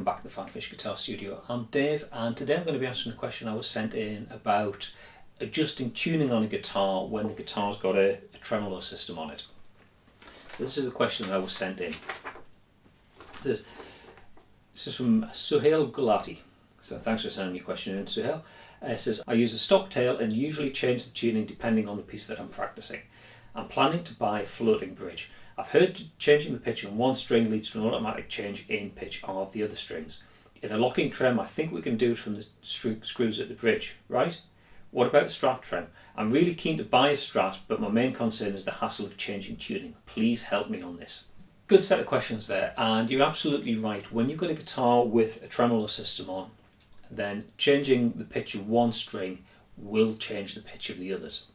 welcome back to the PhatPhish Guitar Studio. I'm Dave, and today I'm going to be answering a question I was sent in about adjusting tuning on a guitar when the guitar's got a tremolo system on it. This is the question that I was sent in. This is from Suhail Gulati. So thanks for sending me a question in, Suhail. It says, I use a stock tail and usually change the tuning depending on the piece that I'm practicing. I'm planning to buy a floating bridge. I've heard changing the pitch on one string leads to an automatic change in pitch of the other strings. In a locking trem, I think we can do it from the screws at the bridge, right? What about a Strat trem? I'm really keen to buy a Strat, but my main concern is the hassle of changing tuning. Please help me on this. Good set of questions there, and you're absolutely right. When you've got a guitar with a tremolo system on, then changing the pitch of one string will change the pitch of the others.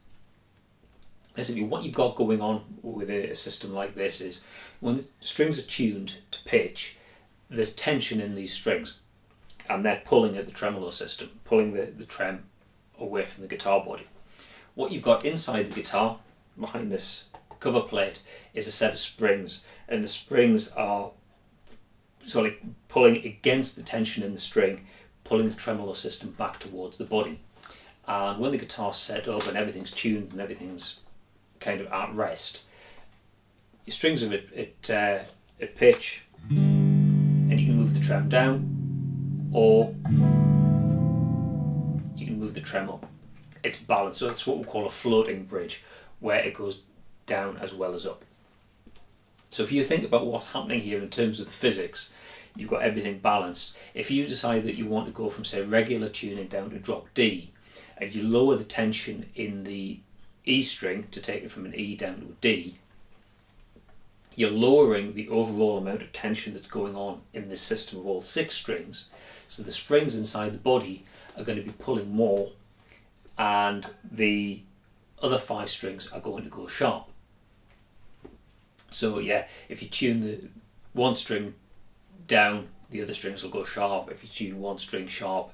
Basically, what you've got going on with a system like this is when the strings are tuned to pitch, there's tension in these strings and they're pulling at the tremolo system, pulling the trem away from the guitar body. What you've got inside the guitar, behind this cover plate, is a set of springs, and the springs are sort of pulling against the tension in the string, pulling the tremolo system back towards the body. And when the guitar's set up and everything's tuned and everything's kind of at rest, your strings are at pitch, and you can move the trem down or you can move the trem up. It's balanced, so that's what we call a floating bridge, where it goes down as well as up. So if you think about what's happening here in terms of the physics, you've got everything balanced. If you decide that you want to go from, say, regular tuning down to drop D, and you lower the tension in the E string to take it from an E down to a D, you're lowering the overall amount of tension that's going on in this system of all 6 strings. So the springs inside the body are going to be pulling more, and the other 5 strings are going to go sharp. So yeah, if you tune the one string down, the other strings will go sharp. If you tune one string sharp,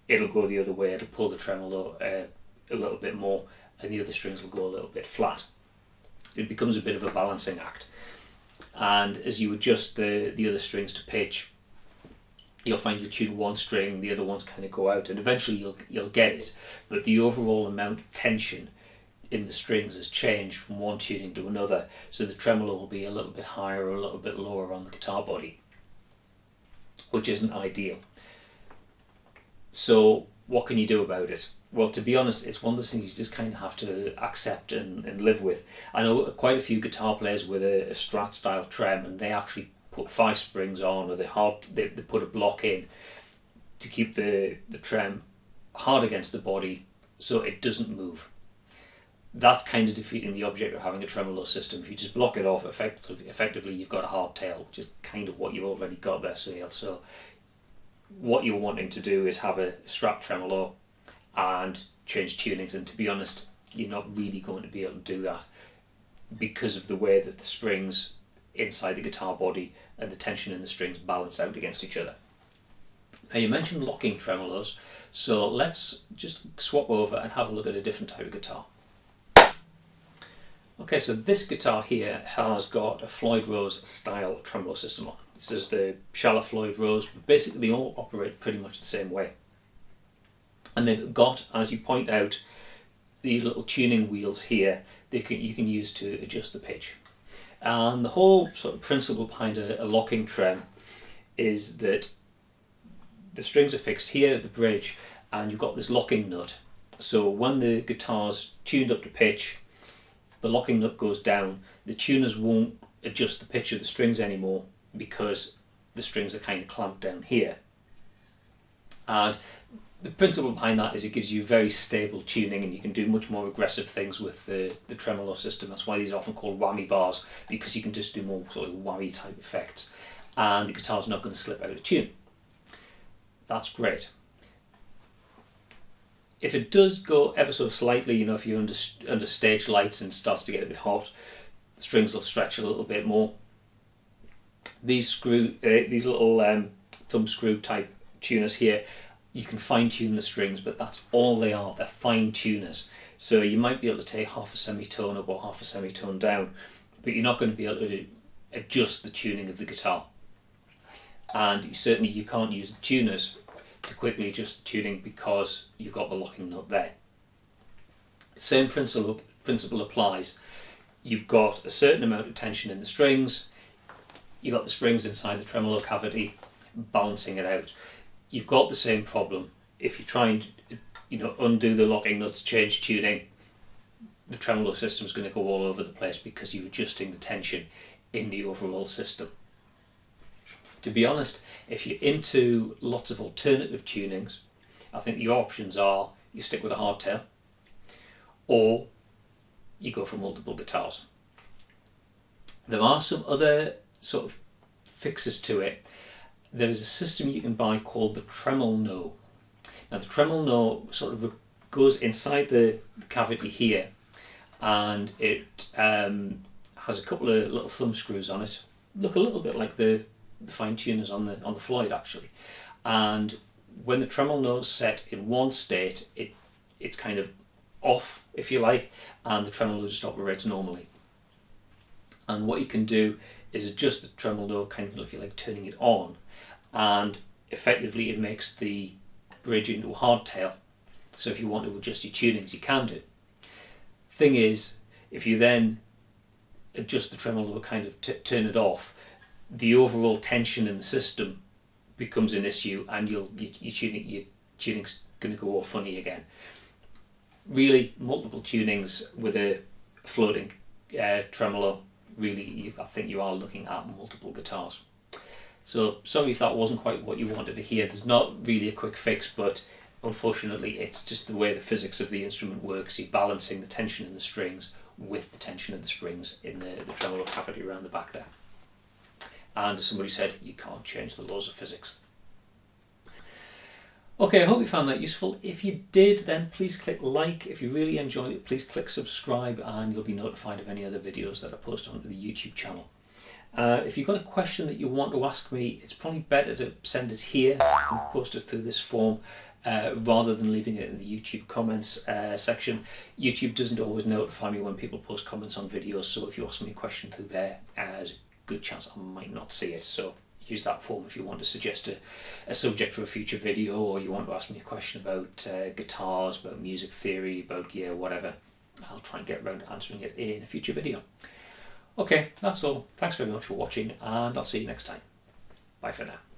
it'll go the other way, it'll pull the tremolo a little bit more, and the other strings will go a little bit flat. It becomes a bit of a balancing act. And as you adjust the other strings to pitch, you'll find you tune one string, the other ones kind of go out, and eventually you'll get it. But the overall amount of tension in the strings has changed from one tuning to another, so the tremolo will be a little bit higher or a little bit lower on the guitar body, which isn't ideal. So what can you do about it? Well, to be honest, it's one of those things you just kind of have to accept and live with. I know quite a few guitar players with a Strat style trem, and they actually put 5 springs on, or they put a block in to keep the trem hard against the body so it doesn't move. That's kind of defeating the object of having a tremolo system. If you just block it off, effectively you've got a hard tail, which is kind of what you've already got there, Suhail. So what you're wanting to do is have a Strat tremolo and change tunings, and to be honest, you're not really going to be able to do that because of the way that the springs inside the guitar body and the tension in the strings balance out against each other. Now, you mentioned locking tremolos, so let's just swap over and have a look at a different type of guitar. Okay, so this guitar here has got a Floyd Rose style tremolo system on. This is the shallow Floyd Rose, but basically they all operate pretty much the same way. And they've got, as you point out, these little tuning wheels here you can use to adjust the pitch. And the whole sort of principle behind a locking trem is that the strings are fixed here at the bridge, and you've got this locking nut. So when the guitar's tuned up to pitch, the locking nut goes down. The tuners won't adjust the pitch of the strings anymore because the strings are kind of clamped down here. And the principle behind that is it gives you very stable tuning, and you can do much more aggressive things with the tremolo system. That's why these are often called whammy bars, because you can just do more sort of whammy type effects, and the guitar's not going to slip out of tune. That's great. If it does go ever so slightly, if you're under stage lights and starts to get a bit hot, the strings will stretch a little bit more. These little thumb screw type tuners here, you can fine tune the strings, but that's all they are. They're fine tuners. So you might be able to take half a semitone up or half a semitone down, but you're not going to be able to adjust the tuning of the guitar. and certainly you can't use the tuners to quickly adjust the tuning because you've got the locking nut there. The same principle applies. You've got a certain amount of tension in the strings, you've got the springs inside the tremolo cavity balancing it out. You've got the same problem if you try and undo the locking nuts, change tuning. The tremolo system is going to go all over the place because you're adjusting the tension in the overall system. To be honest, if you're into lots of alternative tunings, I think your options are you stick with a hardtail or you go for multiple guitars. There are some other sort of fixes to it. There is a system you can buy called the Tremolo. Now the Tremolo sort of goes inside the cavity here, and it has a couple of little thumb screws on it. Look a little bit like the fine tuners on the Floyd actually. And when the tremolo is set in one state, it's kind of off, if you like, and the tremolo just operates normally. And what you can do is adjust the tremolo, kind of, if you like, turning it on, and effectively it makes the bridge into a hardtail. So if you want to adjust your tunings, you can do. Thing is, if you then adjust the tremolo, kind of turn it off, the overall tension in the system becomes an issue, and your tuning's going to go all funny again. Really, multiple tunings with a floating tremolo, really, I think you are looking at multiple guitars. So sorry if that wasn't quite what you wanted to hear. There's not really a quick fix, but unfortunately it's just the way the physics of the instrument works. You're balancing the tension in the strings with the tension of the springs in the tremolo cavity around the back there. And as somebody said, you can't change the laws of physics. Okay, I hope you found that useful. If you did, then please click like. If you really enjoyed it, please click subscribe, and you'll be notified of any other videos that I post onto the YouTube channel. If you've got a question that you want to ask me, it's probably better to send it here and post it through this form rather than leaving it in the YouTube comments section. YouTube doesn't always notify me when people post comments on videos, so if you ask me a question through there, there's a good chance I might not see it. So use that form if you want to suggest a subject for a future video, or you want to ask me a question about guitars, about music theory, about gear, whatever. I'll try and get around to answering it in a future video. Okay, that's all. Thanks very much for watching, and I'll see you next time. Bye for now.